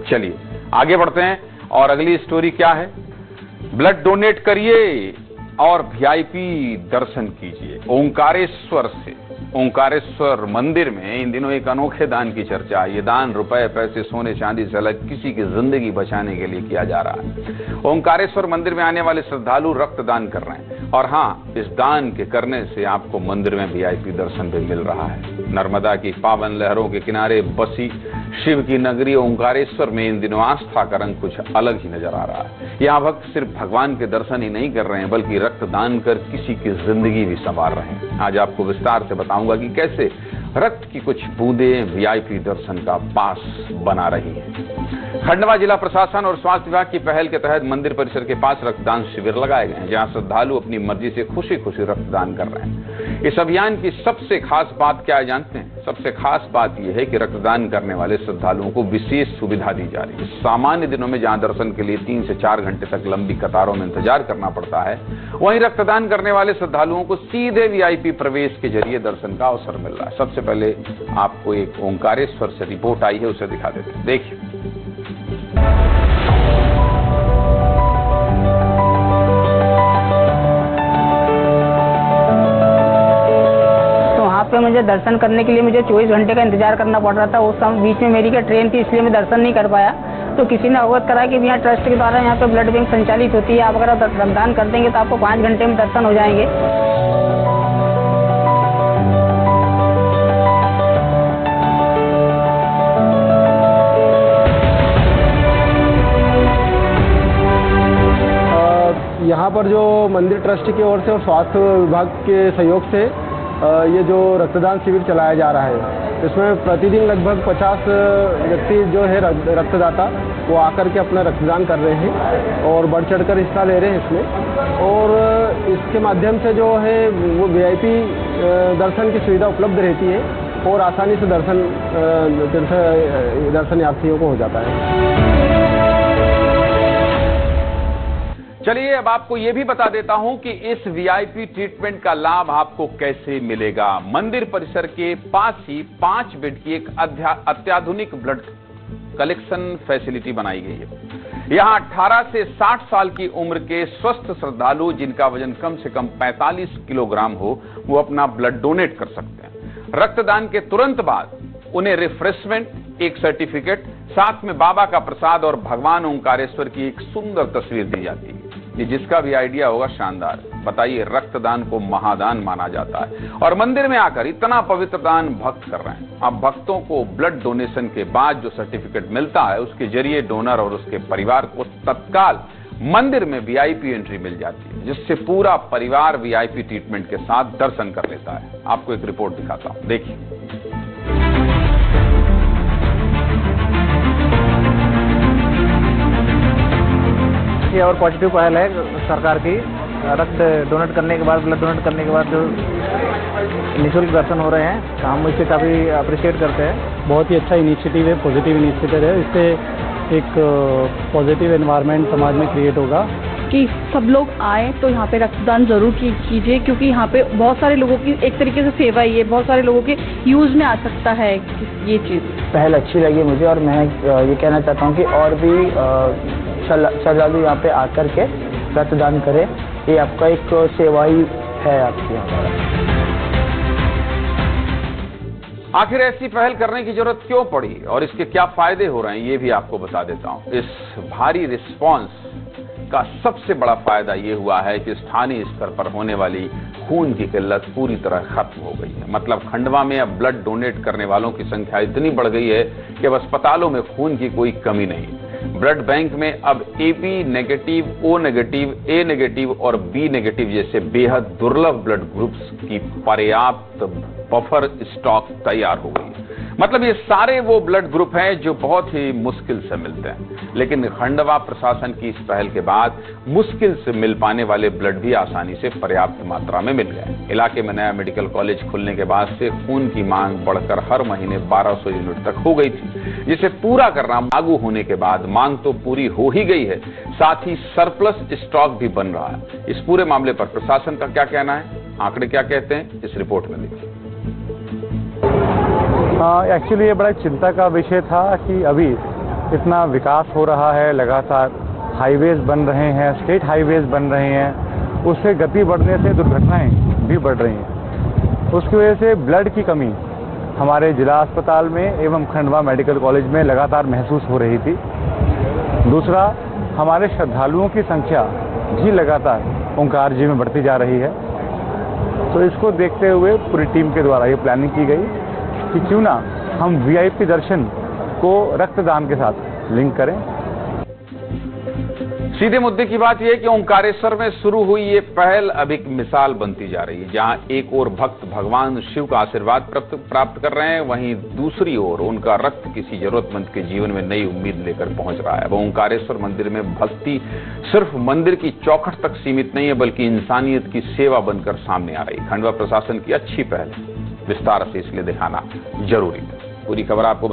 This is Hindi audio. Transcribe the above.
चलिए आगे बढ़ते हैं और अगली स्टोरी क्या है। ब्लड डोनेट करिए और वीआईपी दर्शन कीजिए। ओंकारेश्वर से, ओंकारेश्वर मंदिर में इन दिनों एक अनोखे दान की चर्चा है। ये दान रुपए, पैसे, सोने चांदी से अलग किसी की जिंदगी बचाने के लिए किया जा रहा है। ओंकारेश्वर मंदिर में आने वाले श्रद्धालु रक्तदान कर रहे हैं और हाँ, इस दान के करने से आपको मंदिर में वीआईपी दर्शन भी मिल रहा है। नर्मदा की पावन लहरों के किनारे बसी शिव की नगरी ओंकारेश्वर में इन दिनों आस्था का रंग कुछ अलग ही नजर आ रहा है। यहाँ भक्त सिर्फ भगवान के दर्शन ही नहीं कर रहे हैं बल्कि रक्तदान कर किसी की जिंदगी भी संवार रहे हैं। आज आपको विस्तार से बताऊंगा कि कैसे रक्त की कुछ बूंदें वीआईपी दर्शन का पास बना रही हैं। खंडवा जिला प्रशासन और स्वास्थ्य विभाग की पहल के तहत मंदिर परिसर के पास रक्तदान शिविर लगाए गए हैं, जहां श्रद्धालु अपनी मर्जी से खुशी खुशी रक्तदान कर रहे हैं। इस अभियान की सबसे खास बात क्या है जानते हैं? सबसे खास बात यह है कि रक्तदान करने वाले श्रद्धालुओं को विशेष सुविधा दी जा रही है। सामान्य दिनों में जहां दर्शन के लिए 3 से 4 घंटे तक लंबी कतारों में इंतजार करना पड़ता है, वहीं रक्तदान करने वाले श्रद्धालुओं को सीधे वीआईपी प्रवेश के जरिए दर्शन का अवसर मिल रहा है। सबसे पहले आपको एक ओंकारेश्वर से रिपोर्ट आई है, उसे दिखा देते हैं, देखिए। पे मुझे दर्शन करने के लिए मुझे 24 घंटे का इंतजार करना पड़ रहा था। उस समय बीच में मेरी क्या ट्रेन थी, इसलिए मैं दर्शन नहीं कर पाया। तो किसी ने अवगत करा कि यहाँ ट्रस्ट के द्वारा यहाँ पे ब्लड बैंक संचालित होती है, आप अगर रक्तदान कर देंगे तो आपको 5 घंटे में दर्शन हो जाएंगे। यहाँ पर जो मंदिर ट्रस्ट की ओर से और स्वास्थ्य विभाग के सहयोग से ये जो रक्तदान शिविर चलाया जा रहा है, इसमें प्रतिदिन लगभग 50 व्यक्ति जो है रक्तदाता वो आकर के अपना रक्तदान कर रहे हैं और बढ़ चढ़कर हिस्सा ले रहे हैं इसमें। और इसके माध्यम से जो है वो वीआईपी दर्शन की सुविधा उपलब्ध रहती है और आसानी से दर्शनार्थियों को हो जाता है। चलिए अब आपको यह भी बता देता हूं कि इस वीआईपी ट्रीटमेंट का लाभ आपको कैसे मिलेगा। मंदिर परिसर के पास ही 5 बेड की एक अत्याधुनिक ब्लड कलेक्शन फैसिलिटी बनाई गई है। यहां 18 से 60 साल की उम्र के स्वस्थ श्रद्धालु जिनका वजन कम से कम 45 किलोग्राम हो, वो अपना ब्लड डोनेट कर सकते हैं। रक्तदान के तुरंत बाद उन्हें रिफ्रेशमेंट, एक सर्टिफिकेट, साथ में बाबा का प्रसाद और भगवान ओंकारेश्वर की एक सुंदर तस्वीर दी जाती है। ये जिसका भी आइडिया होगा शानदार। बताइए, रक्तदान को महादान माना जाता है और मंदिर में आकर इतना पवित्र दान भक्त कर रहे हैं। अब भक्तों को ब्लड डोनेशन के बाद जो सर्टिफिकेट मिलता है, उसके जरिए डोनर और उसके परिवार को तत्काल मंदिर में वीआईपी एंट्री मिल जाती है, जिससे पूरा परिवार वीआईपी ट्रीटमेंट के साथ दर्शन कर लेता है। आपको एक रिपोर्ट दिखाता हूं, देखिए। और पॉजिटिव पहल है सरकार की। रक्त डोनेट करने के बाद, ब्लड डोनेट करने के बाद जो निःशुल्क दर्शन हो रहे हैं, हम इससे काफ़ी अप्रिशिएट करते हैं। बहुत ही अच्छा इनिशिएटिव है, पॉजिटिव इनिशिएटिव है। इससे एक पॉजिटिव एनवायरनमेंट समाज में क्रिएट होगा कि सब लोग आए तो यहाँ पे रक्तदान जरूर कीजिए, क्योंकि यहाँ पे बहुत सारे लोगों की एक तरीके से सेवा ही है, बहुत सारे लोगों के यूज में आ सकता है ये चीज़। पहल अच्छी लगी मुझे और मैं ये कहना चाहता हूँ कि और भी श्रद्धालु यहाँ पे आकर के रक्तदान करें। ये आपका एक सेवा ही है आपकी यहाँ। आखिर ऐसी पहल करने की जरूरत क्यों पड़ी और इसके क्या फायदे हो रहे हैं, ये भी आपको बता देता हूं। इस भारी रिस्पांस का सबसे बड़ा फायदा ये हुआ है कि स्थानीय स्तर पर होने वाली खून की किल्लत पूरी तरह खत्म हो गई है। मतलब खंडवा में अब ब्लड डोनेट करने वालों की संख्या इतनी बढ़ गई है कि अब अस्पतालों में खून की कोई कमी नहीं। ब्लड बैंक में अब AB negative, O negative, A negative और B नेगेटिव जैसे बेहद दुर्लभ ब्लड ग्रुप्स की पर्याप्त बफर स्टॉक तैयार हो गई है। मतलब ये सारे वो ब्लड ग्रुप हैं जो बहुत ही मुश्किल से मिलते हैं, लेकिन खंडवा प्रशासन की इस पहल के बाद मुश्किल से मिल पाने वाले ब्लड भी आसानी से पर्याप्त मात्रा में मिल गए। इलाके में नया मेडिकल कॉलेज खुलने के बाद से खून की मांग बढ़कर हर महीने 1200 यूनिट तक हो गई थी, जिसे पूरा करना लागू होने के बाद मांग तो पूरी हो ही गई है, साथ ही सरप्लस स्टॉक भी बन रहा है। इस पूरे मामले पर प्रशासन का क्या कहना है, आंकड़े क्या कहते हैं, इस रिपोर्ट में देखिए। एक्चुअली ये बड़ा चिंता का विषय था कि अभी इतना विकास हो रहा है, लगातार हाईवेज बन रहे हैं, स्टेट हाईवेज बन रहे हैं, उससे गति बढ़ने से दुर्घटनाएं भी बढ़ रही हैं। उसकी वजह से ब्लड की कमी हमारे जिला अस्पताल में एवं खंडवा मेडिकल कॉलेज में लगातार महसूस हो रही थी। दूसरा, हमारे श्रद्धालुओं की संख्या भी लगातार ओंकार जी में बढ़ती जा रही है। तो इसको देखते हुए पूरी टीम के द्वारा ये प्लानिंग की गई कि क्यों ना हम वीआईपी दर्शन को रक्तदान के साथ लिंक करें। सीधे मुद्दे की बात यह है कि ओंकारेश्वर में शुरू हुई ये पहल अब एक मिसाल बनती जा रही है, जहां एक ओर भक्त भगवान शिव का आशीर्वाद प्राप्त कर रहे हैं, वहीं दूसरी ओर उनका रक्त किसी जरूरतमंद के जीवन में नई उम्मीद लेकर पहुंच रहा है। अब ओंकारेश्वर मंदिर में भक्ति सिर्फ मंदिर की चौखट तक सीमित नहीं है, बल्कि इंसानियत की सेवा बनकर सामने आ रही है। खंडवा प्रशासन की अच्छी पहल है, विस्तार से इसलिए दिखाना जरूरी है। पूरी खबर आपको